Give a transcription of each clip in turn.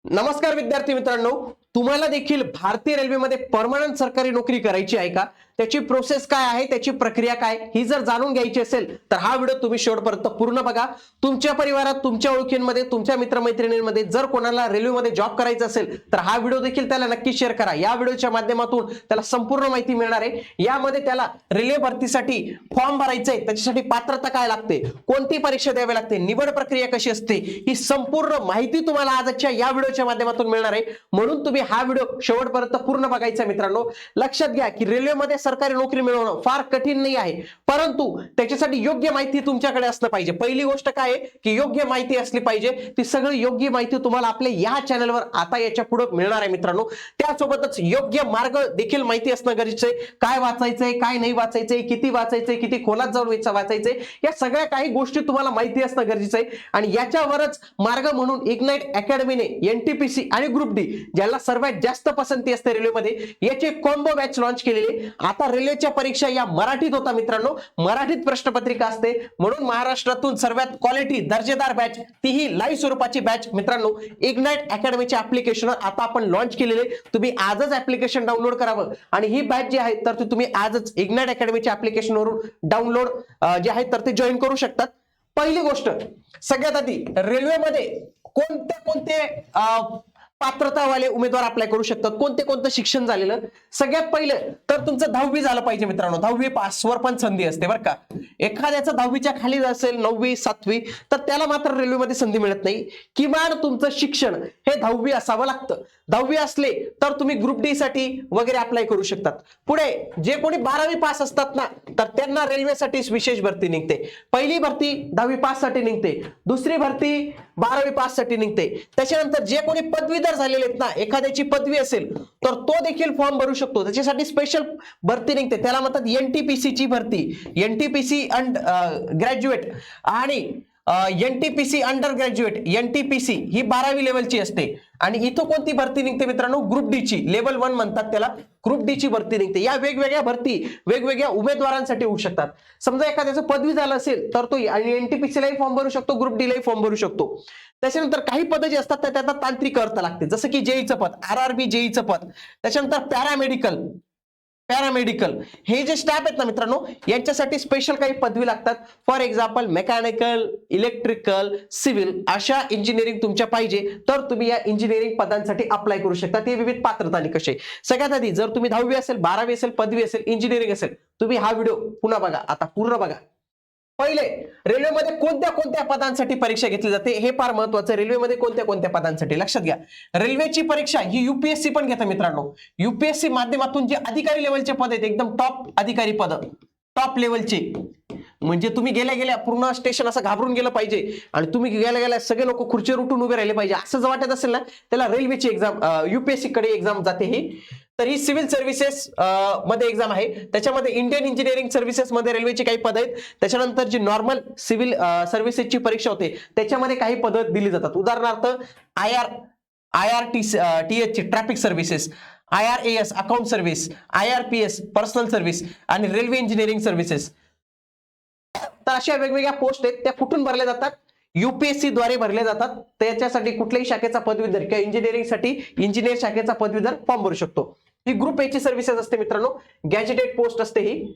नमस्कार विद्यार्थी मित्रांनो, तुम्हाला देखील भारतीय रेल्वेमध्ये परमनंट सरकारी नोकरी करायची आहे का? त्याची प्रोसेस काय आहे, त्याची प्रक्रिया काय, ही जर जाणून घ्यायची असेल तर हा व्हिडिओ तुम्ही शेवटपर्यंत पूर्ण बघा. तुमच्या परिवारात, तुमच्या ओळखींमध्ये, तुमच्या मित्रमैत्रिणींमध्ये जर कोणाला रेल्वेमध्ये जॉब करायचा असेल तर हा व्हिडिओ देखील त्याला नक्की शेअर करा. या व्हिडिओच्या माध्यमातून त्याला संपूर्ण माहिती मिळणार आहे. यामध्ये त्याला रेल्वे भरतीसाठी फॉर्म भरायचा आहे, त्याच्यासाठी पात्रता काय लागते, कोणती परीक्षा द्यावी लागते, निवड प्रक्रिया कशी असते, ही संपूर्ण माहिती तुम्हाला आजच्या या व्हिडिओच्या माध्यमातून मिळणार आहे. म्हणून तुम्ही हा व्हिडिओ शेवटपर्यंत पूर्ण बघायचा. मित्रांनो, लक्षात घ्या की रेल्वेमध्ये सरकारी नोकरी मिळवणं फार कठीण नाही आहे, परंतु त्याच्यासाठी योग्य माहिती तुमच्याकडे असणं पाहिजे. पहिली गोष्ट काय आहे की योग्य माहिती असली पाहिजे. ती सगळी योग्य माहिती तुम्हाला आपल्या या चॅनलवर आता याच्या पुढे मिळणार आहे. मित्रांनो, त्यासोबतच योग्य मार्ग देखील माहिती असणं गरजेचं आहे. काय वाचायचंय, काय नाही वाचायचंय, किती वाचायचंय, किती खोलात जाऊन वाचायचंय, या सगळ्या काही गोष्टी तुम्हाला माहिती असणं गरजेचं आहे. आणि याच्यावरच मार्ग म्हणून इग्नाइट अकॅडमीने एनटीपीसी आणि ग्रुप डी, ज्याला सर्वात जास्त पसंती असते रेल्वेमध्ये, याचे कॉम्बो बॅच लॉन्च केलेले. आता रेल्वेच्या परीक्षा या मराठीत होता. मित्रांनो, मराठीत प्रश्नपत्रिका असते, म्हणून महाराष्ट्रातून सर्वात क्वालिटी दर्जेदार बॅच, तीही लाईव्ह स्वरूपाची बॅच मित्रांनो इग्नाइट अकॅडमीच्या ऍप्लिकेशन आता आपण लॉन्च केलेले. तुम्ही आजच ऍप्लिकेशन डाउनलोड करावं आणि ही बॅच जी आहे तर तुम्ही आजच इग्नाइट अकॅडमीच्या ऍप्लिकेशन वरून डाउनलोड जे आहे तर ते जॉईन करू शकतात. पहिली गोष्ट, सगळ्यात आधी रेल्वेमध्ये कोणते कोणते पात्रतावाले उमेदवार अप्लाय करू शकतात, कोणते कोणतं शिक्षण झालेलं. सगळ्यात पहिलं तर तुमचं 10वी झालं पाहिजे. मित्रांनो, 10वी पासवर पण संधी असते बरं का. एखाद्याचं 10वीच्या खाली असेल, 9वी 7वी, तर त्याला मात्र रेल्वेमध्ये संधी मिळत नाही. किमान तुमचं शिक्षण हे 10वी असावं लागतं. 10वी असले तर तुम्ही ग्रुप डी साठी वगैरे अप्लाय करू शकतात. पुढे जे कोणी 12वी पास असतात ना, तर त्यांना रेल्वेसाठी विशेष भरती निघते. पहिली भरती 10वी पास साठी निघते, दुसरी भरती 12वी पास साठी निघते. त्याच्यानंतर जे कोणी पदवीधर झालेले आहेत ना, एखाद्याची पदवी असेल तर तो देखील फॉर्म भरू शकतो. त्याच्यासाठी स्पेशल भरती निघते, त्याला म्हणतात एनटीपीसी ची भरती. एनटीपीसी अंड ग्रॅज्युएट आणि एनटीपीसी अंडर ग्रॅज्युएट, एनटीपीसी ही 12वी लेवलची असते. आणि इथं कोणती भरती निघते मित्रांनो? ग्रुप डी ची, लेवल 1 म्हणतात त्याला, ग्रुप डी ची भरती निघते. या वेगवेगळ्या भरती वेगवेगळ्या उमेदवारांसाठी होऊ शकतात. समजा एखाद्याचं पदवी झालं असेल तर तो एनटीपीसी लाही फॉर्म भरू शकतो, ग्रुप डी लाही फॉर्म भरू शकतो. त्याच्यानंतर काही पद जे असतात त्यात तांत्रिक अर्थ लागते, जसं की जेईचं पद, आरआरबी जेईचं पद. त्याच्यानंतर पॅरामेडिकल हे जे स्टाफ आहेत ना मित्रांनो, यांच्यासाठी स्पेशल काही पदवी लागतात. For example mechanical, electrical, civil अशा इंजिनिअरिंग तुमच्या पाहिजे तर तुम्ही या इंजिनिअरिंग पदांसाठी अप्लाय करू शकता. ते विविध पात्रता निकष आहे. सगळ्यात आधी जर तुम्ही 10वी असेल, 12वी असेल, पदवी असेल, इंजिनिअरिंग असेल, तुम्ही हा व्हिडिओ पुन्हा बघा, आता पूर्ण बघा. पहिले, रेल्वेमध्ये कोणत्या कोणत्या पदांसाठी परीक्षा घेतली जाते हे फार महत्वाचं. रेल्वेमध्ये कोणत्या कोणत्या पदांसाठी लक्षात घ्या. रेल्वेची परीक्षा ही युपीएससी पण घेते मित्रांनो. युपीएससी माध्यमातून जे अधिकारी लेवलचे पद आहेत, एकदम टॉप अधिकारी पद, टॉप लेवलचे, म्हणजे तुम्ही गेल्या गेल्या पूर्ण स्टेशन असं घाबरून गेलं पाहिजे आणि तुम्ही गेल्या गेल्या सगळे लोक खुर्चीवर उठून उभे राहिले पाहिजे, असं जर वाटत असेल ना, त्याला रेल्वेची एक्झाम, युपीएससी कडे एक्झाम जाते ही. तर ही सिव्हिल सर्व्हिसेस मध्ये एक्झाम आहे. त्याच्यामध्ये इंडियन इंजिनिअरिंग सर्व्हिसेस मध्ये रेल्वेची काही पद आहेत. त्याच्यानंतर जी नॉर्मल सिव्हिल सर्व्हिसेसची परीक्षा होते त्याच्यामध्ये काही पद दिली जातात. उदाहरणार्थ IRTS ची traffic services, IRAS account service, IRPS personal service आणि रेल्वे इंजिनिअरिंग सर्व्हिसेस. तर अशा वेगवेगळ्या पोस्ट आहेत, त्या कुठून भरल्या जातात? युपीएससी द्वारे भरले जातात. त्याच्यासाठी कुठल्याही शाखेचा पदवीधर किंवा इंजिनिअरिंग साठी इंजिनिअर शाखेचा पदवीधर फॉर्म भरू शकतो. ही ग्रुप ए ची सर्व्हिसेस असते मित्रांनो, गॅजेटेड पोस्ट असते ही.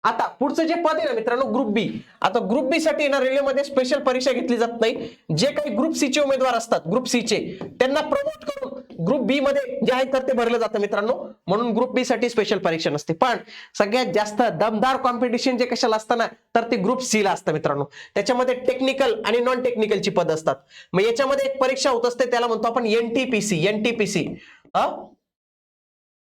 आता पुढचं जे पद आहे ना मित्रांनो, ग्रुप बी. आता ग्रुप बी साठी ना रेल्वेमध्ये स्पेशल परीक्षा घेतली जात नाही. जे काही ग्रुप सी चे उमेदवार असतात, ग्रुप सी चे, त्यांना प्रमोट करून ग्रुप बी मध्ये जे आहे तर ते भरलं जातं मित्रांनो. म्हणून ग्रुप बी साठी स्पेशल परीक्षा नसते. पण सगळ्यात जास्त दमदार कॉम्पिटिशन जे कशाला असतं ना, तर ते ग्रुप सी ला असतं मित्रांनो. त्याच्यामध्ये टेक्निकल आणि नॉन टेक्निकलची पद असतात. मग याच्यामध्ये एक परीक्षा होत असते, त्याला म्हणतो आपण एनटीपीसी.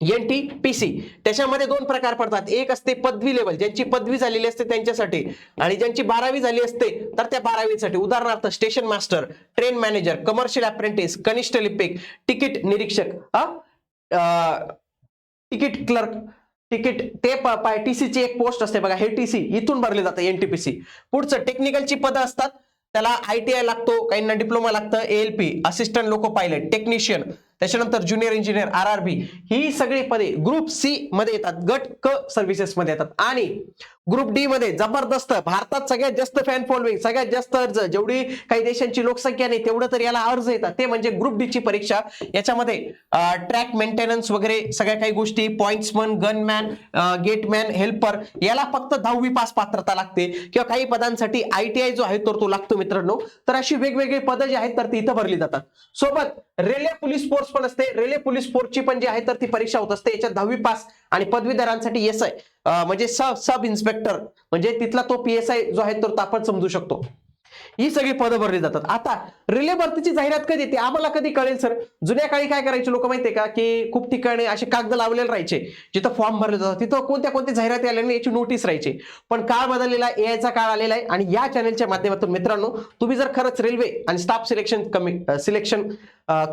एनटीपीसी त्याच्यामध्ये 2 प्रकार पडतात. एक असते पदवी लेवल, ज्यांची पदवी झालेली असते त्यांच्यासाठी, आणि ज्यांची 12वी झाली असते तर त्या 12वीसाठी. उदाहरणार्थ station master, train manager, commercial apprentice, कनिष्ठ लिपिक, तिकीट निरीक्षक, तिकीट क्लर्क, तिकीट ते टीसी ची एक पोस्ट असते बघा, हे टीसी इथून भरले जातं एनटीपीसी. पुढचं टेक्निकलची पदं असतात, त्याला ITI लागतो, काहींना डिप्लोमा लागतं, ALP assistant loco pilot, technician, त्याच्यानंतर ज्युनियर इंजिनियर, RRB, ही सगळी पदे ग्रुप सी मध्ये येतात, गट क सर्व्हिसेस मध्ये येतात. आणि ग्रुप डी मध्ये जबरदस्त, भारतात सगळ्यात जास्त फॅन फॉलोइंग, सगळ्यात जास्त अर्ज, जेवढी काही देशांची लोकसंख्या नाही तेवढं तर याला अर्ज येतात, ते म्हणजे ग्रुप डी ची परीक्षा. याच्यामध्ये ट्रॅक मेंटेनन्स वगैरे सगळ्या काही गोष्टी, पॉइंट्समन, गनमॅन, गेटमॅन, हेल्पर, याला फक्त 10वी पास पात्रता लागते, किंवा काही पदांसाठी ITI जो आहे तर तो लागतो मित्रांनो. तर अशी वेगवेगळी पदं जी आहेत तर ती इथं भरली जातात. सोबत रेल्वे पोलीस फोर्स पण असते. रेल्वे पोलीस फोर्सची पण जी आहे तर ती परीक्षा होत असते. याच्यात 10वी पास आणि पदवीधरांसाठी SI म्हणजे सब इन्स्पेक्टर, म्हणजे तिथला तो PSI जो आहे तर आपण समजू शकतो. ही सगळी पदं भरली जातात. आता रेल्वे भरतीची जाहिरात कधी येते आम्हाला कधी कळेल सर? जुन्या काळी काय करायचे लोक माहितीये का, की खूप ठिकाणी असे कागद लावलेले राहायचे, जिथं फॉर्म भरले जातात तिथं कोणत्या जाहिराती आल्या याची नोटीस राहायची. पण काळ बदललेला, AI चा काळ आलेला आहे, आणि या चॅनलच्या माध्यमातून मित्रांनो तुम्ही जर खरंच रेल्वे आणि स्टाफ सिलेक्शन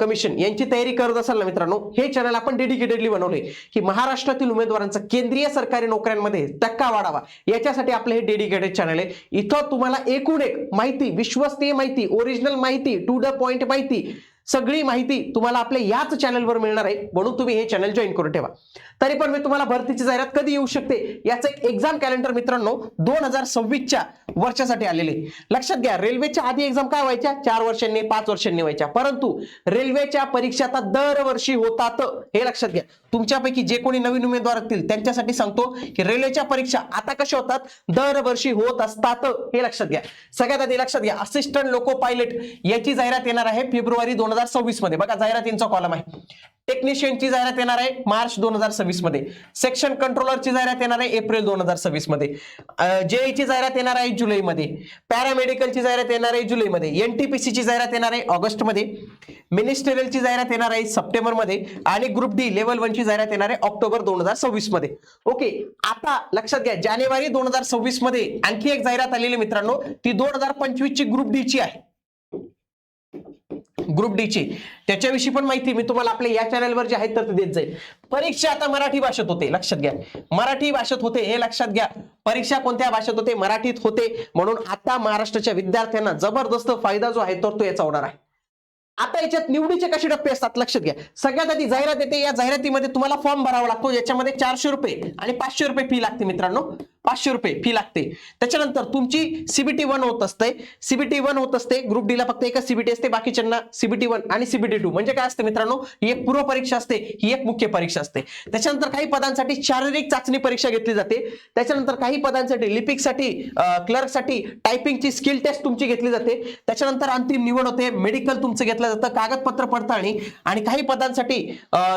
कमिशन यांची तयारी करत असाल ना मित्रांनो, हे चॅनल आपण डेडिकेटेडली बनवले की महाराष्ट्रातील उमेदवारांचा केंद्रीय सरकारी नोकऱ्यांमध्ये टक्का वाढावा, याच्यासाठी आपलं हे डेडिकेटेड चॅनल आहे. इथं तुम्हाला एकूण एक माहिती, विश्वसनीय माहिती, ओरिजिनल माहिती, टू द पॉइंट माहिती, सगळी माहिती तुम्हाला आपल्या याच चॅनलवर मिळणार आहे. म्हणून तुम्ही हे चॅनल जॉईन करून ठेवा. तरी पण मी तुम्हाला भरतीची जाहिरात कधी येऊ शकते याचं एक एक्झाम कॅलेंडर मित्रांनो 2026च्या वर्षासाठी आलेले. लक्षात घ्या, रेल्वेच्या आधी एक्झाम काय व्हायच्या, 4 वर्षांनी 5 वर्षांनी व्हायच्या, परंतु रेल्वेच्या परीक्षा आता दरवर्षी होतात. हे लक्षात घ्या. तुमच्यापैकी जे कोणी नवीन उमेदवार असतील त्यांच्यासाठी सांगतो की रेल्वेच्या परीक्षा आता कशा होतात, दरवर्षी होत असतात. हे लक्षात घ्या. सगळ्यात आधी लक्षात घ्या, असिस्टंट लोको पायलट याची जाहिरात येणार आहे फेब्रुवारी 2026 मध्ये. बघा जाहिरातींचा कॉलम आहे. टेक्निशियनची जाहिरात येणार आहे मार्च 2026 मध्ये. सेक्शन कंट्रोलरची जाहिरात येणार आहे एप्रिल 2026 मध्ये. JEE जाहिरात येणार आहे जुलैमध्ये. पॅरामेडिकलची जाहिरात येणार आहे जुलैमध्ये. NTPC ची जाहिरात येणार आहे ऑगस्ट मध्ये. मिनिस्टरियलची जाहिरात येणार आहे सप्टेंबर मध्ये. आणि ग्रुप डी लेवल 1 ची जाहिरात येणार आहे ऑक्टोबर 2026 मध्ये. ओके, आता लक्षात घ्या, जानेवारी 2026 मध्ये आणखी एक जाहिरात आलेली मित्रांनो, ती 2025 ची ग्रुप डी ची आहे. ग्रुप डी ची त्याच्याविषयी पण माहिती मी तुम्हाला आपल्या या चॅनलवर जे आहेत तर ते देत जाईल. परीक्षा आता मराठी भाषेत होते, लक्षात घ्या, मराठी भाषेत होते, हे लक्षात घ्या. परीक्षा कोणत्या भाषेत होते, मराठीत होते. म्हणून आता महाराष्ट्राच्या विद्यार्थ्यांना जबरदस्त फायदा जो आहे तर तो याचा होणार आहे. आता याच्यात निवडीचे कसे टप्पे असतात लक्षात घ्या. सगळ्यात आधी जाहिरात येते. या जाहिरातीमध्ये तुम्हाला फॉर्म भरावा लागतो, याच्यामध्ये 400 रुपये आणि 500 रुपये फी लागते मित्रांनो. 500 रुपये फी लागते. त्याच्यानंतर तुमची CBT 1 होत असते. CBT 1 होत असते. ग्रुप डी ला फक्त एकच CBT असते, बाकीच्यांना CBT 1 आणि CBT 2. म्हणजे काय असते मित्रांनो, ही एक पूर्व परीक्षा असते, ही एक मुख्य परीक्षा असते. त्याच्यानंतर काही पदांसाठी शारीरिक चाचणी परीक्षा घेतली जाते. त्याच्यानंतर काही पदांसाठी लिपिकसाठी, क्लर्कसाठी टायपिंगची स्किल टेस्ट तुमची घेतली जाते. त्याच्यानंतर अंतिम निवड होते. मेडिकल तुमचं घेतलं जातं, कागदपत्र पडताळणी. आणि काही पदांसाठी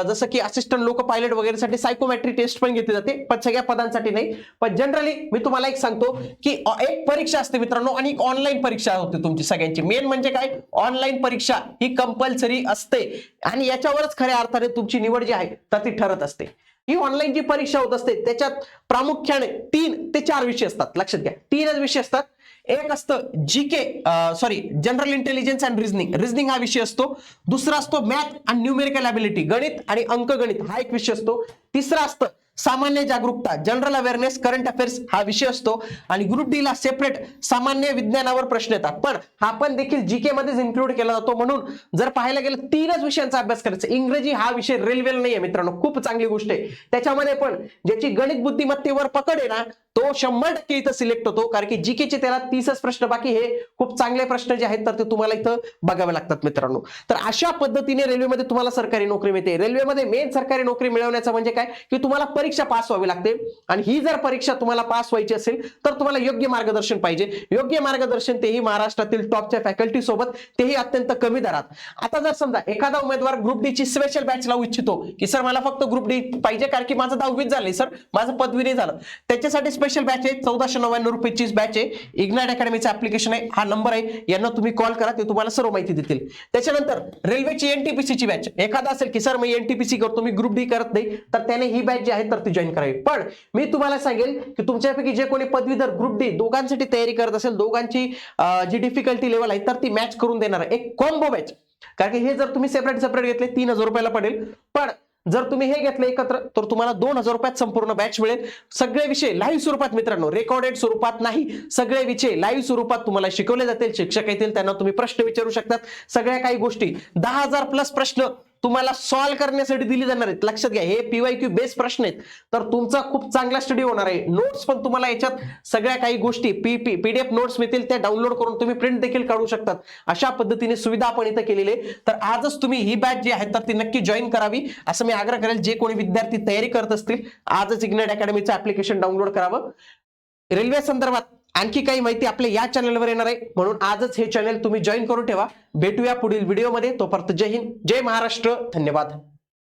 जसं की असिस्टंट लोको पायलट वगैरेसाठी सायकोमेट्री टेस्ट पण घेतली जाते, पण सगळ्या पदांसाठी नाही. पण जनरली मी तुम्हाला एक सांगतो की एक परीक्षा असते मित्रांनो, आणि एक ऑनलाईन परीक्षा होते तुमची सगळ्यांची. मेन म्हणजे काय, ऑनलाईन परीक्षा ही कंपल्सरी असते, आणि याच्यावरच खऱ्या अर्थाने तुमची निवड जी आहे तर ती ठरत असते. ही ऑनलाईन जी परीक्षा होत असते त्याच्यात प्रामुख्याने 3 ते 4 विषय असतात. लक्षात घ्या, 3च विषय असतात. एक असतं जनरल इंटेलिजन्स अँड रिझनिंग हा विषय असतो. दुसरा असतो मॅथ अँड न्यूमेरिकल ॲबिलिटी, गणित आणि अंकगणित हा एक विषय असतो. तिसरा असतं सामान्य जागरूकता, जनरल अवेअरनेस, करंट अफेअर्स हा विषय असतो. आणि ग्रुप डी ला सेपरेट सामान्य विज्ञानावर प्रश्न येतात, पण हा पण देखील जीके मध्येच इन्क्लूड केला जातो. म्हणून जर पाहायला गेलं 3च विषयांचा अभ्यास करायचा. इंग्रजी हा विषय रेल्वेला नाहीये मित्रांनो, खूप चांगली गोष्ट आहे. त्याच्यामध्ये पण ज्याची गणित बुद्धिमत्तेवर पकड आहे ना, तो 100% इथं सिलेक्ट होतो, कारण की जीकेचे त्याला 30च प्रश्न बाकी, हे खूप चांगले प्रश्न जे आहेत तर ते तुम्हाला इथं बघावे लागतात मित्रांनो. तर अशा पद्धतीने रेल्वेमध्ये तुम्हाला सरकारी नोकरी मिळते. रेल्वेमध्ये मेन सरकारी नोकरी मिळवण्याचं म्हणजे काय, की तुम्हाला परीक्षा पास व्हावी लागते. आणि ही जर परीक्षा तुम्हाला पास व्हायची असेल तर तुम्हाला योग्य मार्गदर्शन पाहिजे. योग्य मार्गदर्शन तेही महाराष्ट्रातील टॉपच्या फॅकल्टी सोबत, तेही अत्यंत कमी दरात. आता जर समजा एखादा उमेदवार ग्रुप डी ची स्पेशल बॅच लावू इच्छितो की सर मला फक्त ग्रुप डी पाहिजे, कारण की माझं 10वीच झालंय सर, माझं पदवी नाही झालं, त्याच्यासाठी स्पेशल बॅच आहे. 1499 रुपयाची बॅच आहे. इग्नाइट अकॅडमीचं ऍप्लिकेशन आहे, हा नंबर आहे, यांना तुम्ही कॉल करा, ते तुम्हाला सर्व माहिती देतील. त्याच्यानंतर रेल्वेची NTPC ची बॅच. एखादा असेल की सर मी NTPC करतो, मी ग्रुप डी करत नाही, तर त्याने ही बॅच जी आहे तर ती जॉईन करावी. पण मी तुम्हाला सांगेल की तुमच्यापैकी जे कोणी पदवीधर ग्रुप डी दोघांसाठी तयारी करत असेल, दोघांची जी डिफिकल्टी लेवल आहे तर ती मॅच करून देणार आहे एक कॉम्बो बॅच. कारण की हे जर तुम्ही सेपरेट घेतले 3000 रुपयाला पडेल, पण जर तुम्ही हे घेतलं एकत्र तर तुम्हाला 2000 रुपयात संपूर्ण बॅच मिळेल. सगळे विषय लाईव्ह स्वरूपात मित्रांनो, रेकॉर्डेड स्वरूपात नाही, सगळे विषय लाईव्ह स्वरूपात तुम्हाला शिकवले जातील. शिक्षक येतील, त्यांना तुम्ही प्रश्न विचारू शकतात. सगळ्या काही गोष्टी 10,000 प्लस प्रश्न तुम्हाला सॉल्व्ह करण्यासाठी दिली जाणार आहेत. लक्षात घ्या, हे PYQ बेस्ड प्रश्न आहेत, तर तुमचा खूप चांगला स्टडी होणार आहे. नोट्स पण तुम्हाला याच्यात सगळ्या काही गोष्टी PDF नोट्स मिळतील, त्या डाउनलोड करून तुम्ही प्रिंट देखील काढू शकतात. अशा पद्धतीने सुविधा आपण इथं केलेली आहे. तर आजच तुम्ही ही बॅच जी आहे तर ती नक्की जॉईन करावी असं मी आग्रह करेल. जे कोणी विद्यार्थी तयारी करत असतील, आजच इग्नाइट अकॅडमीचं ऍप्लिकेशन डाउनलोड करावं. रेल्वे संदर्भात आणखी काही माहिती आपल्या या चॅनलवर येणार आहे, म्हणून आजच हे चॅनल तुम्ही जॉईन करून ठेवा. भेटूया पुढील व्हिडिओमध्ये. तोपर्यंत जय हिंद, जय महाराष्ट्र, धन्यवाद.